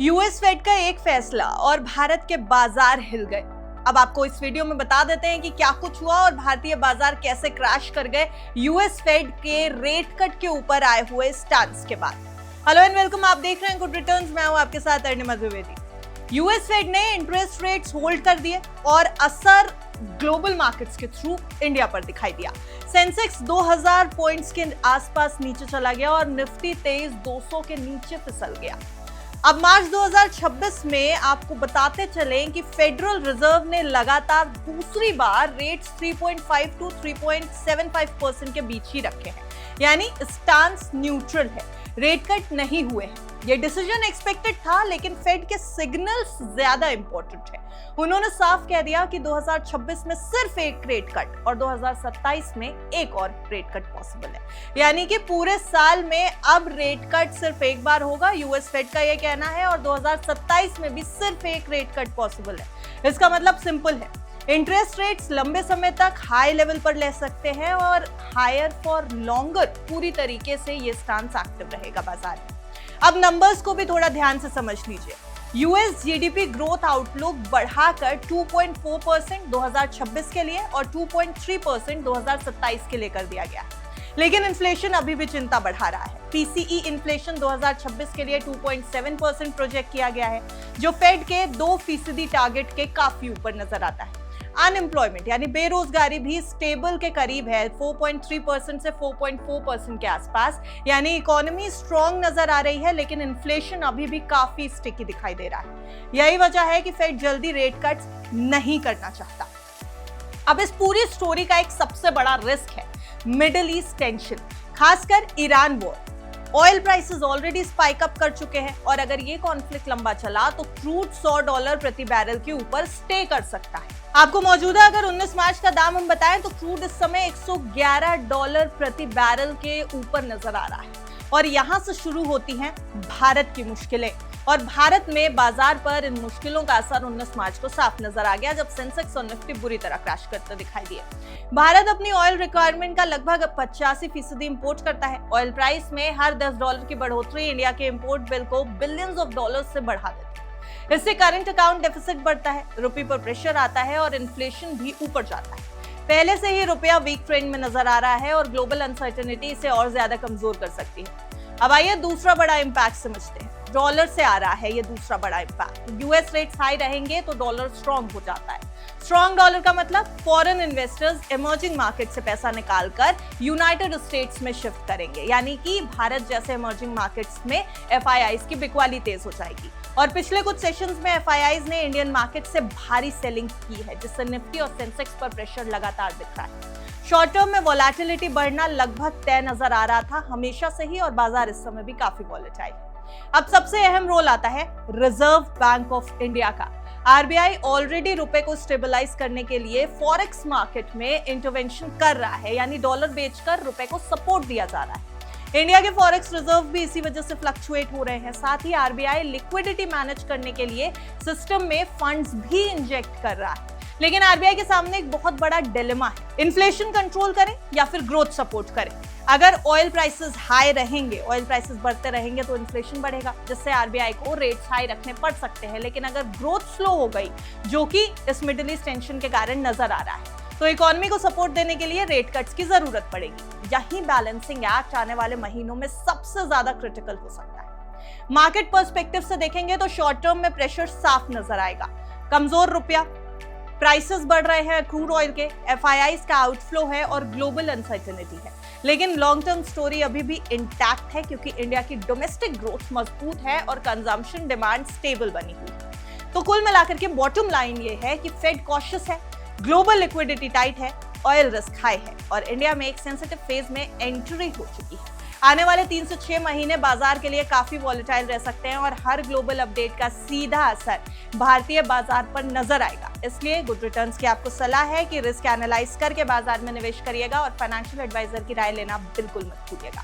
US Fed का एक फैसला और भारत के बाजार हिल गए। अब आपको इस वीडियो में बता देते हैं कि क्या कुछ हुआ और भारतीय बाजार कैसे क्रैश कर गए यूएस फेड के रेट कट के ऊपर आए हुए स्टांस के बाद। हेलो एंड वेलकम, आप देख रहे हैं गुड रिटर्न्स। मैं हूं आपके साथ अर्णिमा द्विवेदी। यूएस फेड ने इंटरेस्ट रेट्स होल्ड कर दिए और असर ग्लोबल मार्केट्स के थ्रू इंडिया पर दिखाई दिया। सेंसेक्स 2000 पॉइंट्स के आसपास नीचे चला गया और निफ्टी 200 के नीचे फिसल गया। अब मार्च 2026 में आपको बताते चलें कि फेडरल रिजर्व ने लगातार दूसरी बार रेट्स 3.5 to 3.75% के बीच ही रखे हैं, यानी स्टांस न्यूट्रल है, रेट कट नहीं हुए हैं। ये डिसीजन एक्सपेक्टेड था, लेकिन फेड के सिग्नल्स ज्यादा इंपॉर्टेंट है। उन्होंने साफ कह दिया कि 2026 में सिर्फ एक रेट कट और 2027 में एक और रेट कट पॉसिबल है, यानी कि पूरे साल में अब रेट कट सिर्फ एक बार होगा। यूएस फेड का यह कहना है और 2027 में भी सिर्फ एक रेट कट पॉसिबल है। इसका मतलब सिंपल है, इंटरेस्ट रेट्स लंबे समय तक हाई लेवल पर ले सकते हैं और हायर फॉर लॉन्गर पूरी तरीके से ये स्टांस एक्टिव रहेगा बाजार में। अब नंबर्स को भी थोड़ा ध्यान से समझ लीजिए। यूएस जीडीपी ग्रोथ आउटलुक बढ़ाकर 2.4% 2026 के लिए और 2.3% 2027 के लिए कर दिया गया, लेकिन इन्फ्लेशन अभी भी चिंता बढ़ा रहा है। पीसीई इन्फ्लेशन 2026 के लिए 2.7% प्रोजेक्ट किया गया है, जो फेड के 2% टारगेट के काफी ऊपर नजर आता है। अनएम्प्लॉयमेंट यानी बेरोजगारी भी स्टेबल के करीब है, 4.3% से 4.4% के आसपास, यानी इकोनॉमी स्ट्रॉन्ग नजर आ रही है, लेकिन इन्फ्लेशन अभी भी काफी स्टिकी दिखाई दे रहा है। यही वजह है कि फेड जल्दी रेट कट्स नहीं करना चाहता। अब इस पूरी स्टोरी का एक सबसे बड़ा रिस्क है मिडिल ईस्ट टेंशन, खासकर Iran war. Oil prices already spike up कर चुके हैं और अगर ये कॉन्फ्लिक्ट लंबा चला तो क्रूड $100 प्रति बैरल के ऊपर स्टे कर सकता है। आपको मौजूदा अगर 19 मार्च का दाम हम बताएं तो क्रूड इस समय $111 प्रति बैरल के ऊपर नजर आ रहा है और यहां से शुरू होती हैं भारत की मुश्किलें। और भारत में बाजार पर इन मुश्किलों का असर 19 मार्च को साफ नजर आ गया, जब सेंसेक्स और निफ्टी बुरी तरह क्रैश करते दिखाई दिए। भारत अपनी ऑयल रिक्वायरमेंट का लगभग 85% इंपोर्ट करता है। ऑयल प्राइस में हर $10 की बढ़ोतरी इंडिया के इंपोर्ट बिल को बिलियंस ऑफ डॉलर्स से बढ़ा देती है। इससे करंट अकाउंट डेफिसिट बढ़ता है, रुपये पर प्रेशर आता है और इन्फ्लेशन भी ऊपर जाता है। पहले से ही रुपया वीक ट्रेंड में नजर आ रहा है और ग्लोबल अनसर्टेनिटी इसे और ज्यादा कमजोर कर सकती है। अब आइए दूसरा बड़ा इंपैक्ट समझते हैं। डॉलर से आ रहा है ये दूसरा बड़ा इंपैक्ट। यूएस रेट्स हाई रहेंगे तो डॉलर स्ट्रॉन्ग हो जाता है। स्ट्रॉन्ग डॉलर का मतलब फॉरेन इन्वेस्टर्स इमर्जिंग मार्केट से पैसा निकालकर यूनाइटेड स्टेट्स में शिफ्ट करेंगे, यानी कि भारत जैसे इमर्जिंग मार्केट्स में एफआईआईज की बिकवाली तेज हो जाएगी। और पिछले कुछ सेशंस में एफआईआईज ने इंडियन मार्केट से भारी सेलिंग की है, जिससे निफ्टी और सेंसेक्स पर प्रेशर लगातार दिख रहा है। शॉर्ट टर्म में वोलेटिलिटी बढ़ना लगभग तय नजर आ रहा था हमेशा से ही और बाजार इस समय भी काफी वॉलेटाइल है। अब सबसे अहम रोल आता है रिजर्व बैंक ऑफ इंडिया का। आरबीआई ऑलरेडी रुपए को स्टेबलाइज करने के लिए फॉरेक्स मार्केट में इंटरवेंशन कर रहा है, यानी डॉलर बेचकर रुपए को सपोर्ट दिया जा रहा है। इंडिया के फॉरेक्स रिजर्व भी इसी वजह से फ्लक्चुएट हो रहे हैं। साथ ही आरबीआई लिक्विडिटी मैनेज करने के लिए सिस्टम में फंड्स भी इंजेक्ट कर रहा है। लेकिन आरबीआई के सामने एक बहुत बड़ा डिलेमा है, इन्फ्लेशन कंट्रोल करें या फिर ग्रोथ सपोर्ट करें। अगर ऑयल प्राइसेस हाई रहेंगे, ऑयल प्राइसेस बढ़ते रहेंगे तो इन्फ्लेशन बढ़ेगा, जिससे आरबीआई को रेट्स हाई रखने पड़ सकते हैं। लेकिन अगर ग्रोथ स्लो हो गई, जो कि इस मिडिल ईस्ट टेंशन के कारण नजर आ रहा है, तो इकोनॉमी को सपोर्ट देने के लिए रेट कट्स की जरूरत पड़ेगी। यही बैलेंसिंग एक्ट आने वाले महीनों में सबसे ज्यादा क्रिटिकल हो सकता है। मार्केट पर्सपेक्टिव से देखेंगे तो शॉर्ट टर्म में प्रेशर साफ नजर आएगा। कमजोर रुपया, प्राइसेस बढ़ रहे हैं क्रूड ऑयल के, एफआईआईज का आउटफ्लो है और ग्लोबल अनसर्टेनिटी है। लेकिन लॉन्ग टर्म स्टोरी अभी भी इंटैक्ट है, क्योंकि इंडिया की डोमेस्टिक ग्रोथ मजबूत है और कंजम्पशन डिमांड स्टेबल बनी हुई है। तो कुल मिलाकर के बॉटम लाइन ये है कि फेड कॉशियस है, ग्लोबल लिक्विडिटी टाइट है, ऑयल रिस्क हाई है और इंडिया में एक सेंसिटिव फेज में एंट्री हो चुकी है। आने वाले 3 से 6 महीने बाजार के लिए काफी वॉलेटाइल रह सकते हैं और हर ग्लोबल अपडेट का सीधा असर भारतीय बाजार पर नजर आएगा। इसलिए गुड रिटर्न्स की आपको सलाह है कि रिस्क एनालाइज करके बाजार में निवेश करिएगा और फाइनेंशियल एडवाइजर की राय लेना बिल्कुल मत भूलिएगा।